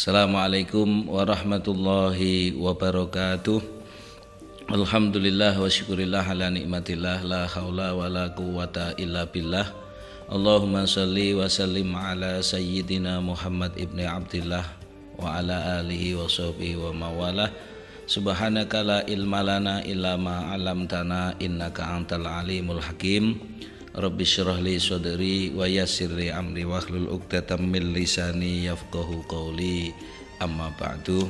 Assalamualaikum warahmatullahi wabarakatuh. Alhamdulillah wa syukurillah ala nikmatillah, la haula wa la quwata illa billah. Allahumma salli wa sallim ala sayyidina Muhammad ibni Abdillah wa ala alihi wa sahbihi wa mawalah. Subhanaka la ilma lana illa ma 'allamtana innaka antal alimul hakim. Rabbi syrah li sadri wa yassir li amri wahlul 'uqdatam min lisani yafqahu qawli. Amma ba'du.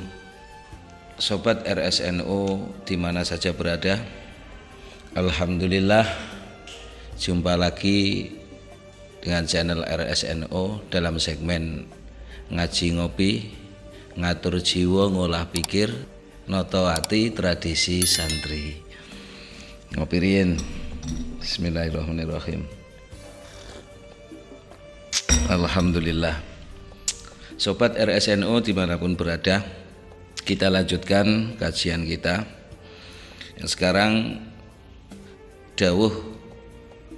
Sobat RSNO di mana saja berada, alhamdulillah jumpa lagi dengan channel RSNO dalam segmen ngaji ngopi, ngatur jiwa ngolah pikir, noto ati tradisi santri. Ngopi riyen. Bismillahirrahmanirrahim. Alhamdulillah. Sobat RSNO dimanapun berada, kita lanjutkan kajian kita. Yang sekarang dawuh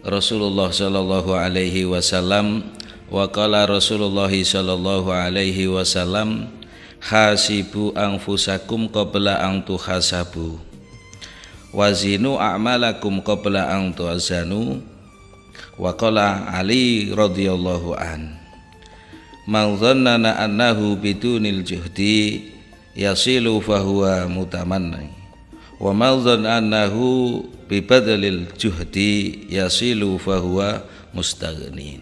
Rasulullah sallallahu alaihi wasallam, wa qala Rasulullah sallallahu alaihi wasallam, hasibu anfusakum qabla an tuhasabu, wazinu a'malakum qabla an tu'azanu. Wa qala Ali radhiyallahu an, man dhannana annahu bidunil juhdi yasilu fahuwa mutamanni, wa man dhanna annahu bibadlil juhdi yasilu fahuwa mustaghnin.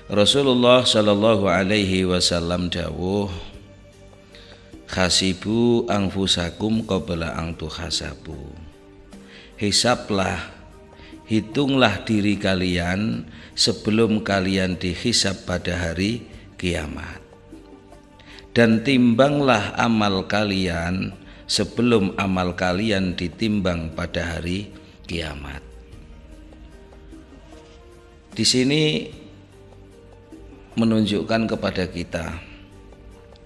Rasulullah sallallahu alaihi wasallam dawuh, khasibu anfusakum qabla an tuhasabu. Hisablah, hitunglah diri kalian sebelum kalian dihisab pada hari kiamat. Dan timbanglah amal kalian sebelum amal kalian ditimbang pada hari kiamat. Di sini menunjukkan kepada kita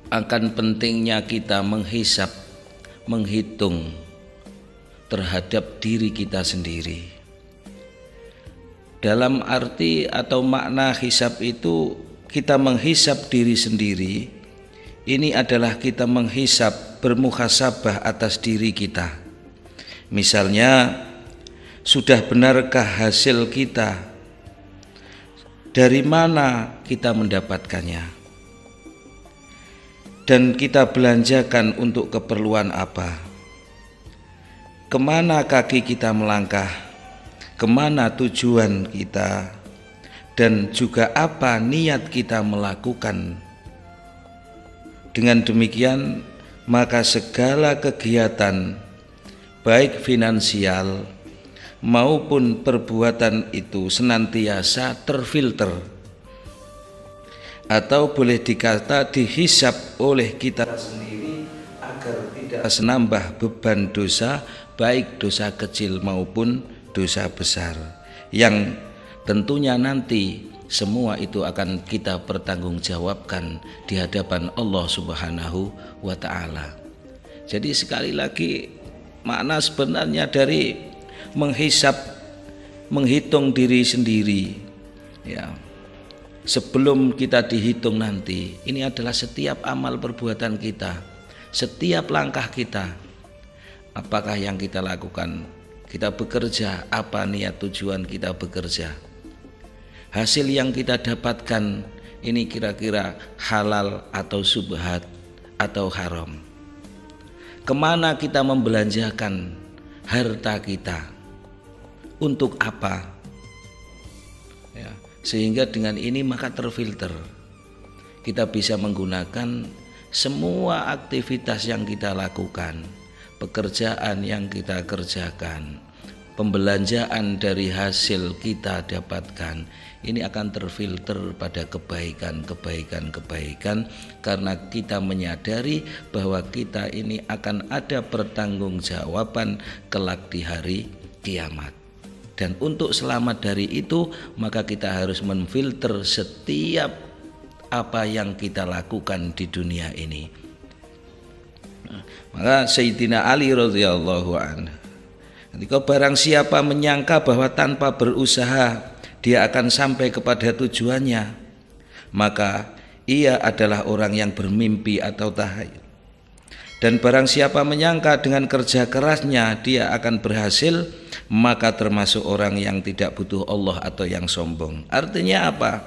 akan pentingnya kita menghisab, menghitung terhadap diri kita sendiri. Dalam arti atau makna hisab itu, kita menghisab diri sendiri. Ini adalah kita menghisab, bermuhasabah atas diri kita. Misalnya, sudah benarkah hasil kita? Dari mana kita mendapatkannya? Dan kita belanjakan untuk keperluan apa? Kemana kaki kita melangkah? Kemana tujuan kita? Dan juga apa niat kita melakukan? Dengan demikian, maka segala kegiatan, baik finansial maupun perbuatan itu senantiasa terfilter, atau boleh dikata dihisab oleh kita sendiri agar tidak menambah beban dosa, baik dosa kecil maupun dosa besar, yang tentunya nanti semua itu akan kita pertanggungjawabkan di hadapan Allah Subhanahu wa ta'ala. Jadi sekali lagi, makna sebenarnya dari menghisab, menghitung diri sendiri, ya, sebelum kita dihitung nanti, ini adalah setiap amal perbuatan kita, setiap langkah kita, apakah yang kita lakukan, kita bekerja, apa niat tujuan kita bekerja, hasil yang kita dapatkan ini kira-kira halal atau subhat atau haram, kemana kita membelanjakan harta kita, untuk apa, ya. Sehingga dengan ini maka terfilter, kita bisa menggunakan semua aktivitas yang kita lakukan, pekerjaan yang kita kerjakan, pembelanjaan dari hasil kita dapatkan, ini akan terfilter pada kebaikan karena kita menyadari bahwa kita ini akan ada pertanggungjawaban kelak di hari kiamat. Dan untuk selamat dari itu, maka kita harus memfilter setiap apa yang kita lakukan di dunia ini. Maka Sayyidina Ali radhiyallahu anhu, ketika barang siapa menyangka bahwa tanpa berusaha dia akan sampai kepada tujuannya, maka ia adalah orang yang bermimpi atau tahayul. Dan barang siapa menyangka dengan kerja kerasnya dia akan berhasil, maka termasuk orang yang tidak butuh Allah atau yang sombong. Artinya apa?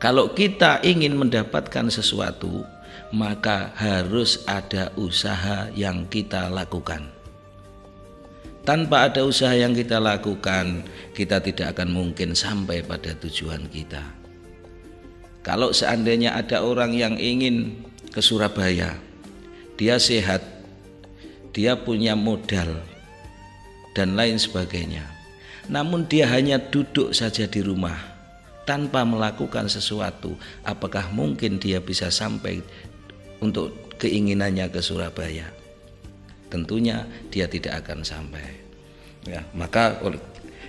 Kalau kita ingin mendapatkan sesuatu, maka harus ada usaha yang kita lakukan. Tanpa ada usaha yang kita lakukan, kita tidak akan mungkin sampai pada tujuan kita. Kalau seandainya ada orang yang ingin ke Surabaya, dia sehat, dia punya modal dan lain sebagainya, namun dia hanya duduk saja di rumah tanpa melakukan sesuatu, apakah mungkin dia bisa sampai untuk keinginannya ke Surabaya? Tentunya dia tidak akan sampai. Ya, maka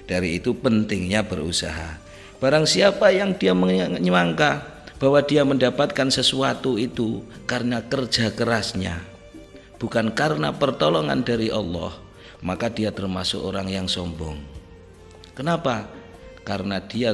dari itu pentingnya berusaha. Barang siapa yang dia menyangka bahwa dia mendapatkan sesuatu itu karena kerja kerasnya, bukan karena pertolongan dari Allah, maka dia termasuk orang yang sombong. Kenapa? Karena dia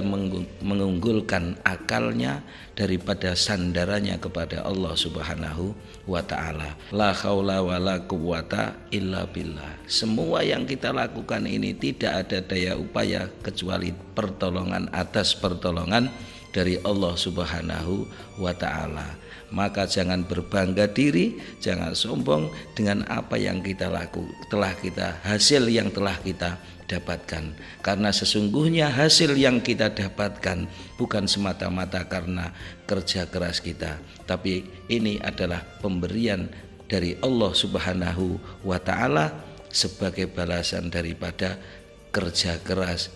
mengunggulkan akalnya daripada sandarannya kepada Allah Subhanahu wa ta'ala. La haula wa la quwwata illa billah. Semua yang kita lakukan ini tidak ada daya upaya kecuali pertolongan atas pertolongan dari Allah Subhanahu wa ta'ala. Maka jangan berbangga diri, jangan sombong dengan apa yang kita hasil yang telah kita dapatkan. Karena sesungguhnya hasil yang kita dapatkan bukan semata-mata karena kerja keras kita, tapi ini adalah pemberian dari Allah Subhanahu wa ta'ala sebagai balasan daripada kerja keras,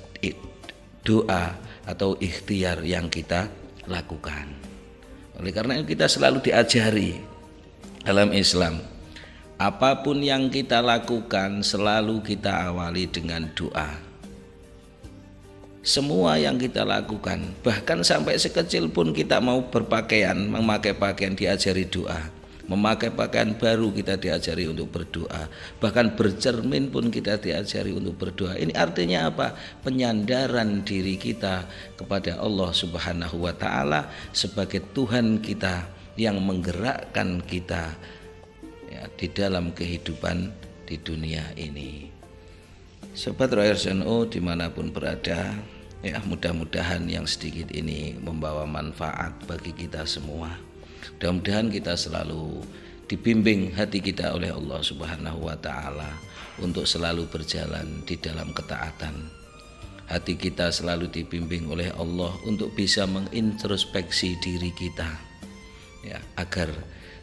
doa atau ikhtiar yang kita lakukan. Oleh karena itu kita selalu diajari dalam Islam, apapun yang kita lakukan selalu kita awali dengan doa. Semua yang kita lakukan, bahkan sampai sekecil pun kita mau berpakaian, memakai pakaian diajari doa. Memakai pakaian baru kita diajari untuk berdoa. Bahkan bercermin pun kita diajari untuk berdoa. Ini artinya apa? Penyandaran diri kita kepada Allah Subhanahu wa ta'ala sebagai Tuhan kita yang menggerakkan kita ya, di dalam kehidupan di dunia ini. Sobat Royers NU dimanapun berada, ya mudah-mudahan yang sedikit ini membawa manfaat bagi kita semua. Mudah-mudahan kita selalu dibimbing hati kita oleh Allah Subhanahu wa ta'ala untuk selalu berjalan di dalam ketaatan. Hati kita selalu dibimbing oleh Allah untuk bisa mengintrospeksi diri kita ya, agar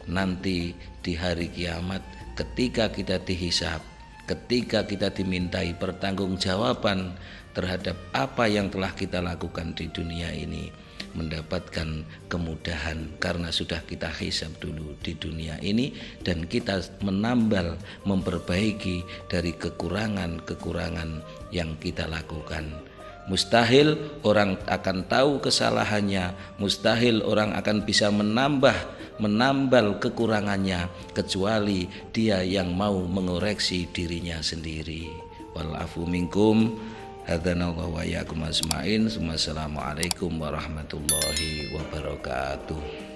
nanti di hari kiamat ketika kita dihisab, ketika kita dimintai pertanggungjawaban terhadap apa yang telah kita lakukan di dunia ini, mendapatkan kemudahan karena sudah kita hisab dulu di dunia ini dan kita menambal, memperbaiki dari kekurangan-kekurangan yang kita lakukan. Mustahil orang akan tahu kesalahannya, mustahil orang akan bisa menambal kekurangannya kecuali dia yang mau mengoreksi dirinya sendiri. Wal afu minkum. Hadanallahu wa iyyakum ajmain. Assalamualaikum warahmatullahi wabarakatuh.